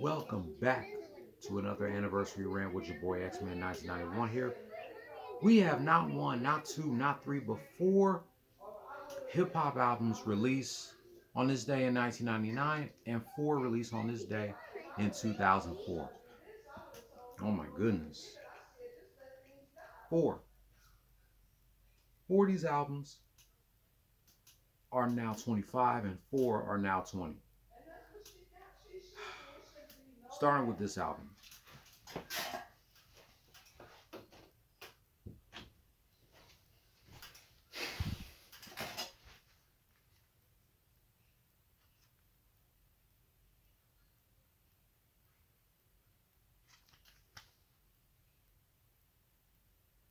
Welcome back to another anniversary rant with your boy X-Man 1991 here. We have not one, not two, not three, but four hip hop albums released on this day in 1999 and four released on this day in 2004. Oh my goodness. Four. Four of these albums are now 25 and four are now 20. Starting with this album.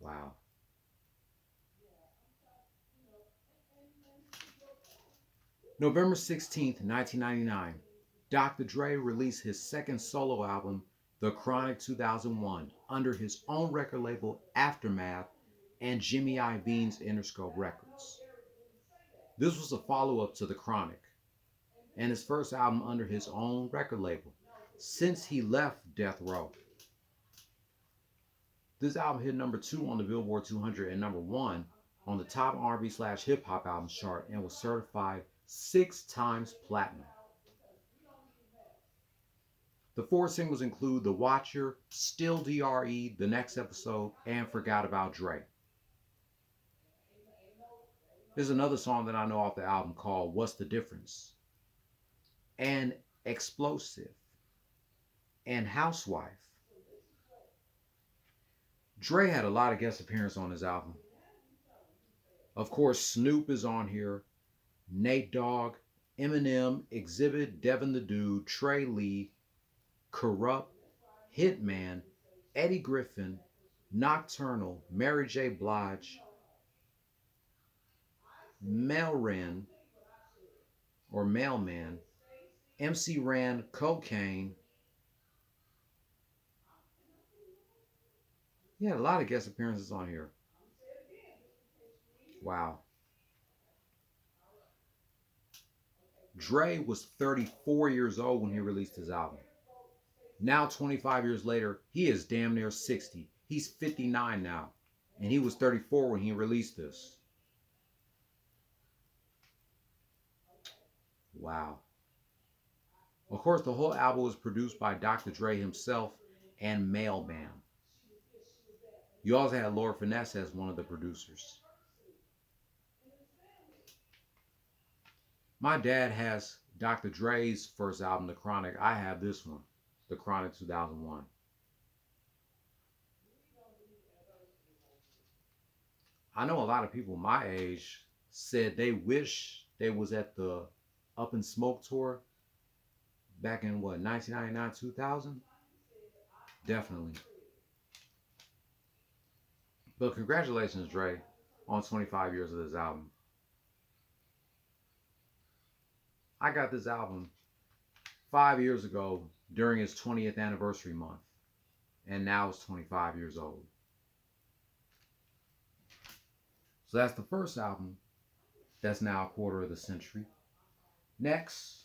Wow. November 16th, 1999, Dr. Dre released his second solo album, The Chronic 2001, under his own record label Aftermath and Jimmy Iovine's Interscope Records. This was a follow-up to The Chronic and his first album under his own record label since he left Death Row. This album hit number 2 on the Billboard 200 and number 1 on the top R&B/hip hop albums chart and was certified 6 times platinum. The four singles include The Watcher, Still DRE, The Next Episode, and Forgot About Dre. There's another song that I know off the album called What's the Difference? And Explosive and Housewife. Dre had a lot of guest appearances on his album. Of course, Snoop is on here, Nate Dogg, Eminem, Exhibit, Devin the Dude, Trey Lee, Kurupt, Hitman, Eddie Griffin, Nocturnal, Mary J. Blige, Mailman, MC Ran, Cocaine. He had a lot of guest appearances on here. Wow. Dre was 34 years old when he released his album. Now, 25 years later, he is damn near 60. He's 59 now, and he was 34 when he released this. Wow. Of course, the whole album was produced by Dr. Dre himself and Mailman. You also had Lord Finesse as one of the producers. My dad has Dr. Dre's first album, The Chronic. I have this one, The Chronic 2001. I know a lot of people my age said they wish they was at the Up in Smoke tour back in 1999, 2000? Definitely. But congratulations, Dre, on 25 years of this album. I got this album 5 years ago during its 20th anniversary month, and now it's 25 years old. So that's the first album that's now a quarter of the century. Next,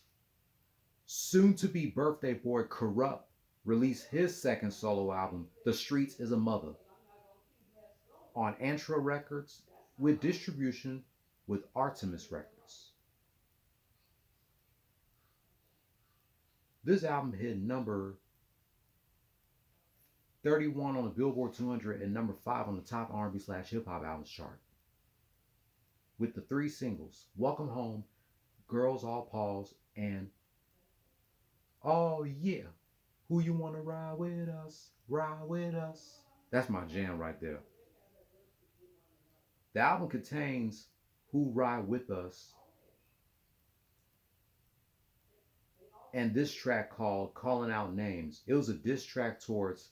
soon-to-be birthday boy Kurupt released his second solo album, Tha Streetz Iz Mother, on Antra Records with distribution with Artemis Records. This album hit number 31 on the Billboard 200 and number 5 on the top R&B/hip hop albums chart. With the three singles, Welcome Home, Girls All Pause, and Oh Yeah, Who You Wanna Ride With Us, Ride With Us. That's my jam right there. The album contains Who Ride With Us and this track called Calling Out Names. It was a diss track towards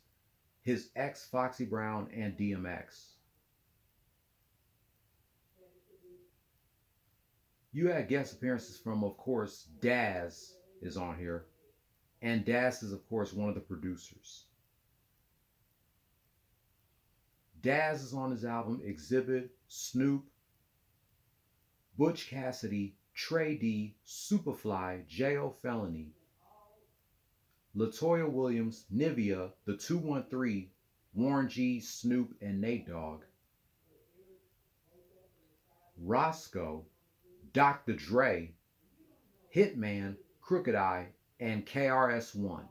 his ex Foxy Brown and DMX. You had guest appearances from, of course, Daz is on here. And Daz is, of course, one of the producers. Daz is on his album, Exhibit, Snoop, Butch Cassidy, Trey D, Superfly, J.O. Felony, Latoya Williams, Nivea, The 213, Warren G, Snoop, and Nate Dogg, Roscoe, Dr. Dre, Hitman, Crooked Eye, and KRS-One.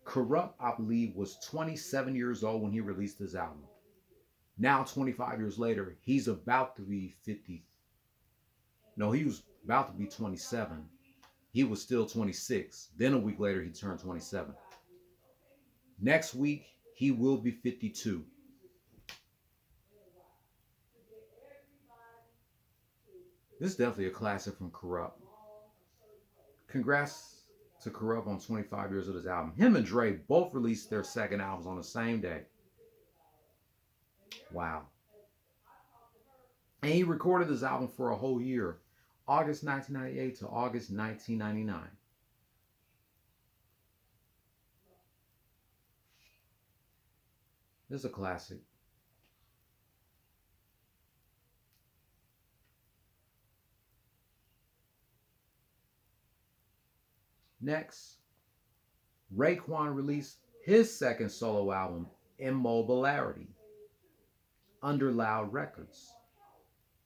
Kurupt, I believe, was 27 years old when he released his album. Now, 25 years later, he's about to be 50. No, he was about to be 27. He was still 26. Then a week later, he turned 27. Next week, he will be 52. This is definitely a classic from Kurupt. Congrats to Kurupt on 25 years of his album. Him and Dre both released their second albums on the same day. Wow. And he recorded this album for a whole year, August 1998 to August 1999. This is a classic. Next, Raekwon released his second solo album, Immobilarity, under Loud Records.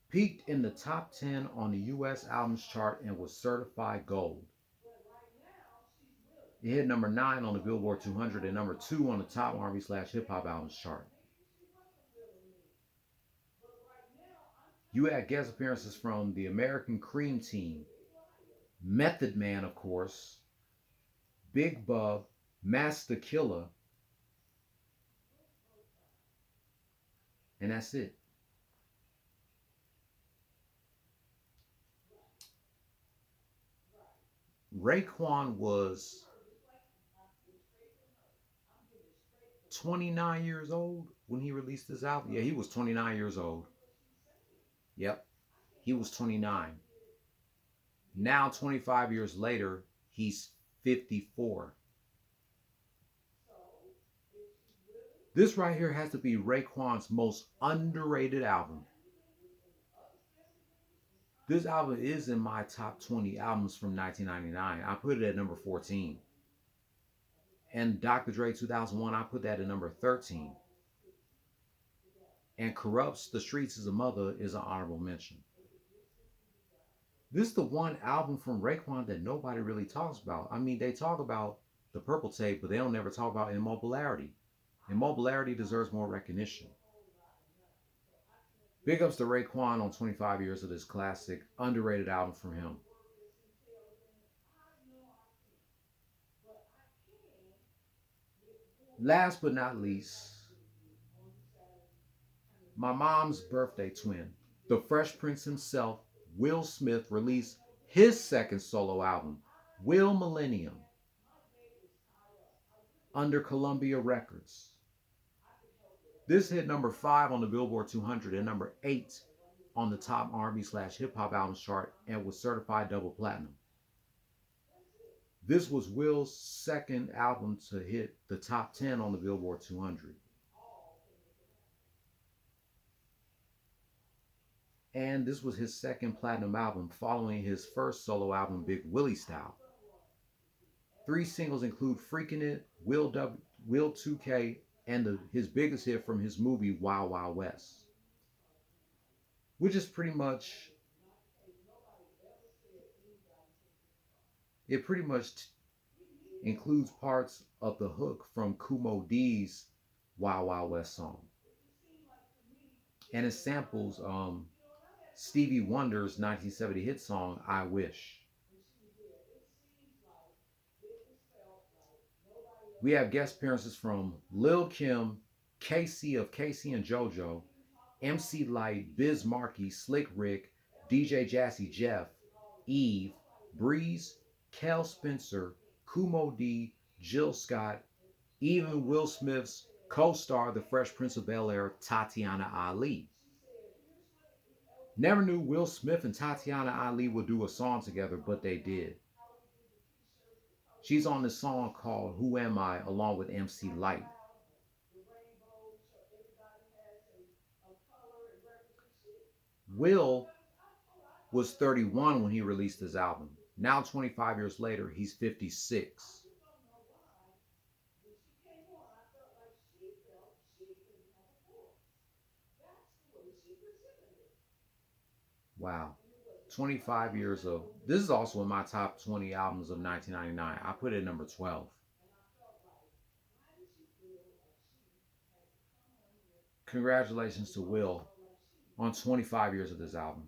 Peaked in the top 10 on the US albums chart and was certified gold. It hit number 9 on the Billboard 200 and number 2 on the top R&B/hip hop albums chart. You had guest appearances from the American Cream Team, Method Man, of course, Big Bub, Master Killer, and that's it. Raekwon was 29 years old when he released this album. Yeah, he was 29 years old. Yep, he was 29. Now, 25 years later, he's 54. This right here has to be Raekwon's most underrated album. This album is in my top 20 albums from 1999. I put it at number 14. And Dr. Dre 2001, I put that at number 13. And Kurupt's Tha Streetz Iz is an honorable mention. This is the one album from Raekwon that nobody really talks about. I mean, they talk about the Purple Tape, but they don't ever talk about Immobilarity. Immobilarity deserves more recognition. Big ups to Raekwon on 25 years of this classic, underrated album from him. Last but not least, my mom's birthday twin, the Fresh Prince himself, Will Smith, released his second solo album, Willennium, under Columbia Records. This hit number 5 on the Billboard 200 and number 8 on the top R&B/hip hop albums chart and was certified double platinum. This was Will's second album to hit the top 10 on the Billboard 200. And this was his second platinum album following his first solo album, Big Willie Style. 3 singles include Freakin' It, Will 2K, and his biggest hit from his movie, Wild Wild West, which is pretty much includes parts of the hook from Kumo D's Wild Wild West song. And it samples Stevie Wonder's 1970 hit song, I Wish. We have guest appearances from Lil Kim, KC of KC and JoJo, MC Light, Biz Markie, Slick Rick, DJ Jazzy Jeff, Eve, Breeze, Kel Spencer, Kumo D, Jill Scott, even Will Smith's co-star, the Fresh Prince of Bel-Air, Tatiana Ali. Never knew Will Smith and Tatiana Ali would do a song together, but they did. She's on this song called Who Am I, along with MC Light. Will was 31 when he released his album. Now, 25 years later, he's 56. Wow. 25 years of. This is also in my top 20 albums of 1999. I put it at number 12. Congratulations to Will on 25 years of this album.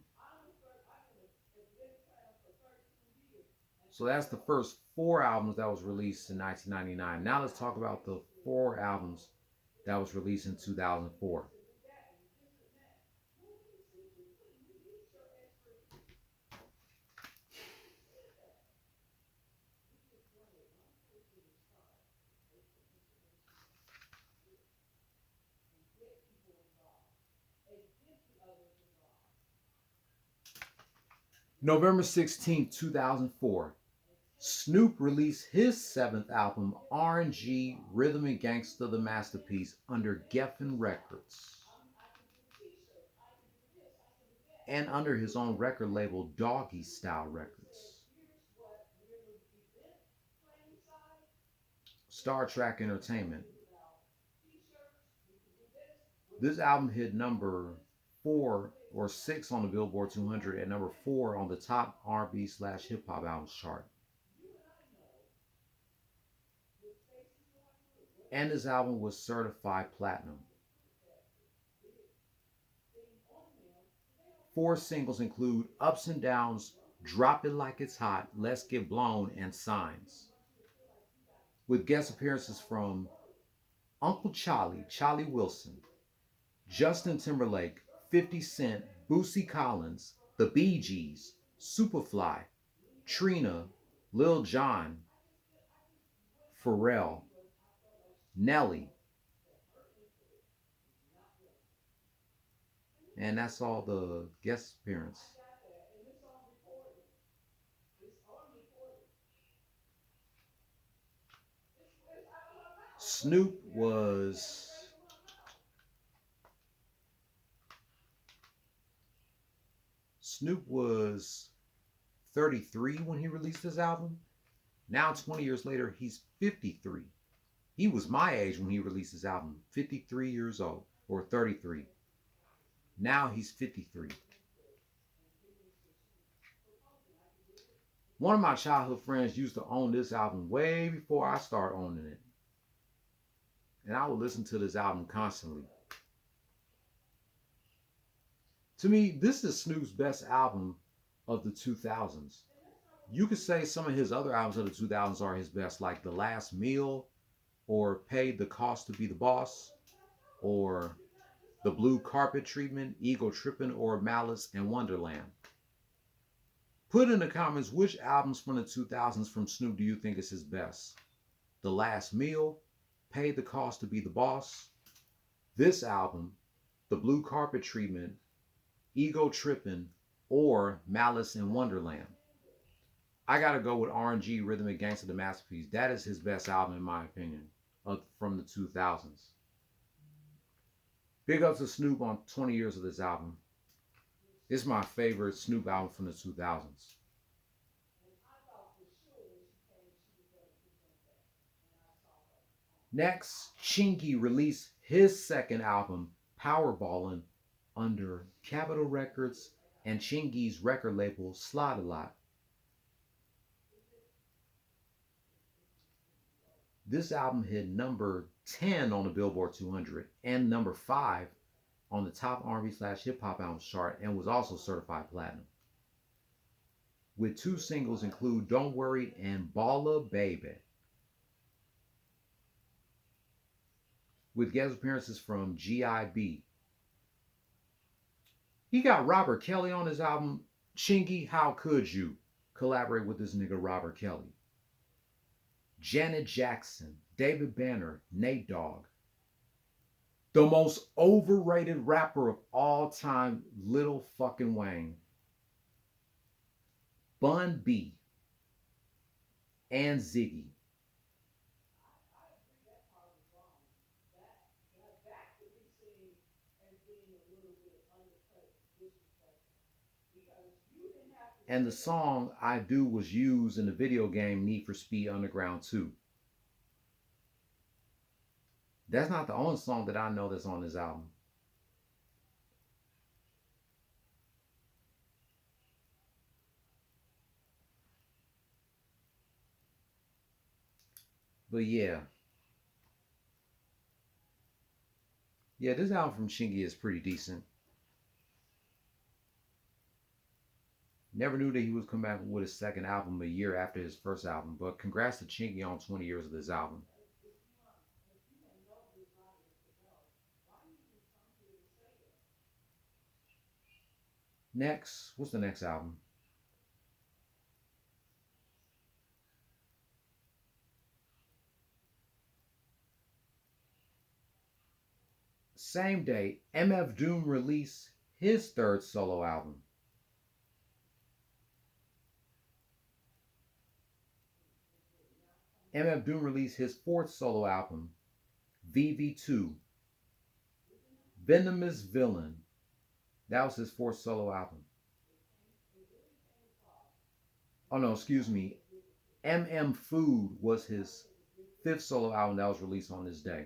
So that's the first 4 albums that was released in 1999. Now let's talk about the 4 albums that was released in 2004. November 16, 2004, Snoop released his 7th album, R&G Rhythm and Gangsta, the Masterpiece, under Geffen Records, and under his own record label, Doggy Style Records. Star Trek Entertainment. This album hit number 4 or 6 on the Billboard 200 and number 4 on the top R&B/hip hop albums chart. And this album was certified platinum. 4 singles include Ups and Downs, Drop It Like It's Hot, Let's Get Blown, and Signs, with guest appearances from Uncle Charlie, Charlie Wilson, Justin Timberlake, 50 Cent, Boosie Collins, The Bee Gees, Superfly, Trina, Lil Jon, Pharrell, Nelly. And that's all the guest appearance. Snoop was 33 when he released his album. Now, 20 years later, he's 53. He was my age when he released his album, 53 years old, or 33. Now he's 53. One of my childhood friends used to own this album way before I started owning it. And I would listen to this album constantly. To me, this is Snoop's best album of the 2000s. You could say some of his other albums of the 2000s are his best, like The Last Meal, or Paid the Cost to Be the Boss, or The Blue Carpet Treatment, Ego Trippin', or Malice in Wonderland. Put in the comments which albums from the 2000s from Snoop do you think is his best? The Last Meal, Paid the Cost to Be the Boss, this album, The Blue Carpet Treatment, Ego Trippin', or Malice in Wonderland. I gotta go with R&G Rhythm and Gangsta, the Masterpiece. That is his best album in my opinion, from the 2000s. Big ups to Snoop on 20 years of this album. It's my favorite Snoop album from the 2000s. Next, Chingy released his 2nd album, Powerballin', under Capitol Records and Chingy's record label, Slide a Lot. This album hit number 10 on the Billboard 200 and number 5 on the top R&B/hip hop albums chart, and was also certified platinum. With 2 singles include Don't Worry and Balla Baby, with guest appearances from G.I.B. He got Robert Kelly on his album. Chingy, how could you collaborate with this nigga Robert Kelly? Janet Jackson, David Banner, Nate Dogg. The most overrated rapper of all time, Lil fucking Wayne. Bun B. and Ziggy. And the song I Do was used in the video game Need for Speed Underground 2. That's not the only song that I know that's on this album. But yeah. Yeah, this album from Chingy is pretty decent. Never knew that he was coming back with his second album a year after his first album, but congrats to Chingy on 20 years of this album. Next, what's the next album? Same day, MF Doom released his third solo album. MF Doom released his fourth solo album, VV2, Venomous Villain. That was his fourth solo album. Oh no, excuse me. MM Food was his fifth solo album that was released on this day.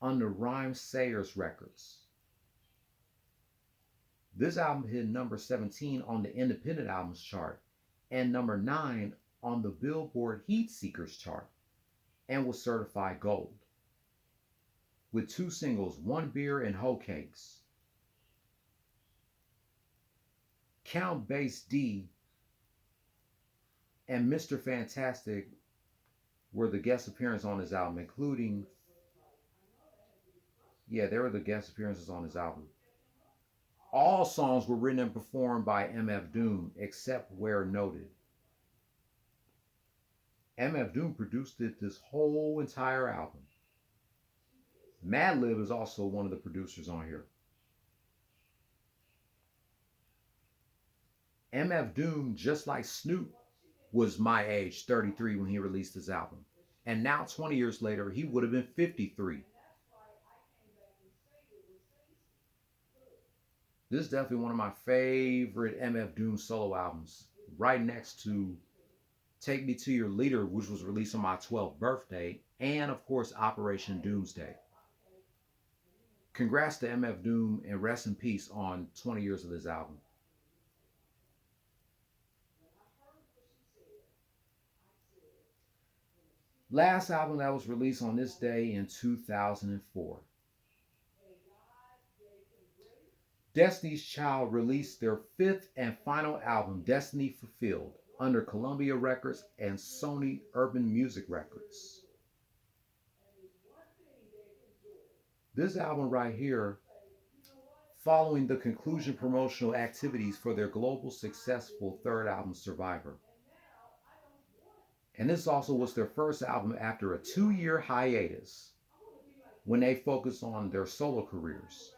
Under Rhyme Sayers Records. This album hit number 17 on the Independent Albums chart and number 9 on the Billboard Heat Seekers chart and was certified gold. With 2 singles, One Beer and Hoe Cakes. Count Bass D and Mr. Fantastic were the guest appearances on his album, including, yeah, they were the guest appearances on his album. All songs were written and performed by MF Doom, except where noted. MF Doom produced this whole entire album. Madlib is also one of the producers on here. MF Doom, just like Snoop, was my age, 33, when he released his album. And now, 20 years later, he would have been 53. This is definitely one of my favorite MF Doom solo albums, right next to Take Me to Your Leader, which was released on my 12th birthday, and of course, Operation Doomsday. Congrats to MF Doom and rest in peace on 20 years of this album. Last album that was released on this day in 2004. Destiny's Child released their fifth and final album, Destiny Fulfilled, under Columbia Records and Sony Urban Music Records. This album right here, following the conclusion promotional activities for their global successful third album, Survivor. And this also was their first album after a 2-year hiatus when they focused on their solo careers.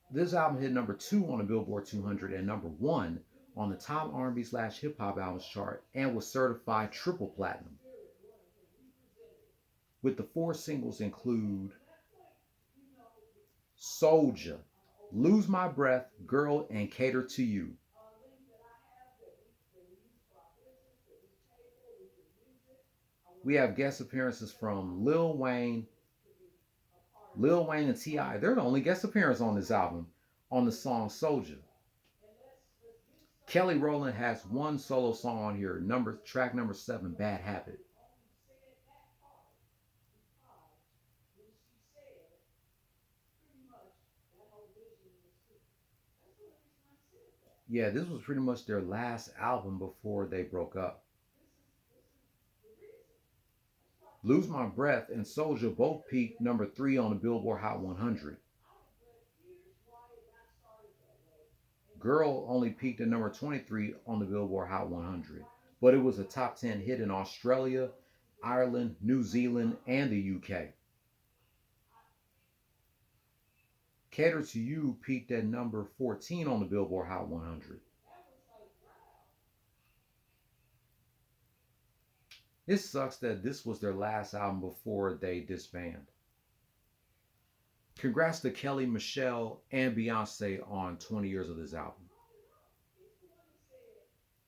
This album hit number 2 on the Billboard 200 and number 1 on the top R&B/hip hop albums chart and was certified triple platinum. With the 4 singles include Soldier, Lose My Breath, Girl, and Cater to You. We have guest appearances from Lil Wayne and T.I. They're the only guest appearance on this album on the song Soldier. Kelly Rowland has one solo song on here, track number 7, Bad Habit. Yeah, this was pretty much their last album before they broke up. Lose My Breath and Soldier both peaked number 3 on the Billboard Hot 100. Girl only peaked at number 23 on the Billboard Hot 100, but it was a top 10 hit in Australia, Ireland, New Zealand, and the UK. Cater to You peaked at number 14 on the Billboard Hot 100. It sucks that this was their last album before they disband. Congrats to Kelly, Michelle, and Beyonce on 20 years of this album.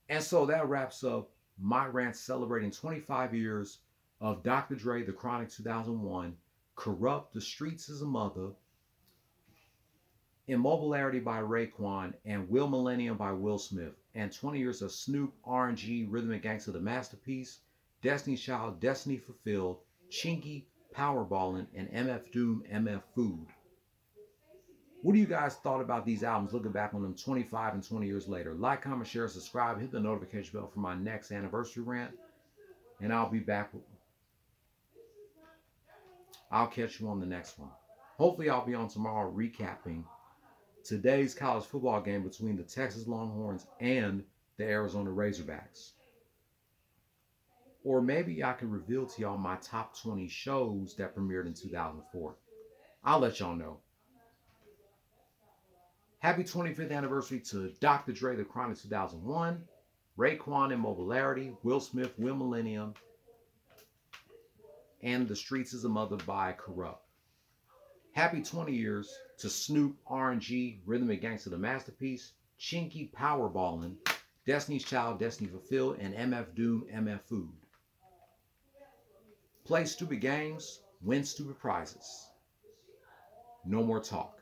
And so that wraps up my rant celebrating 25 years of Dr. Dre, The Chronic 2001, Kurupt, The Streetz Is a Mother, Immobilarity by Raekwon, and Willennium by Will Smith, and 20 years of Snoop, R&G, Rhythm and Gangsta, The Masterpiece, Destiny's Child, Destiny Fulfilled, Chingy, Powerballin, and MF Doom, MF Food. What do you guys thought about these albums looking back on them 25 and 20 years later? Like, comment, share, subscribe, hit the notification bell for my next anniversary rant, and I'll be back. I'll catch you on the next one. Hopefully, I'll be on tomorrow recapping today's college football game between the Texas Longhorns and the Arizona Razorbacks. Or maybe I can reveal to y'all my top 20 shows that premiered in 2004. I'll let y'all know. Happy 25th anniversary to Dr. Dre, The Chronic 2001, Raekwon, Immobilarity, Will Smith, Willennium, and The Streetz Is a Mother by Kurupt. Happy 20 years to Snoop, R&G, Rhythm and Gangsta, The Masterpiece, Chingy, Powerballin, Destiny's Child, Destiny Fulfilled, and MF Doom, MF Food. Play stupid games, win stupid prizes. No more talk.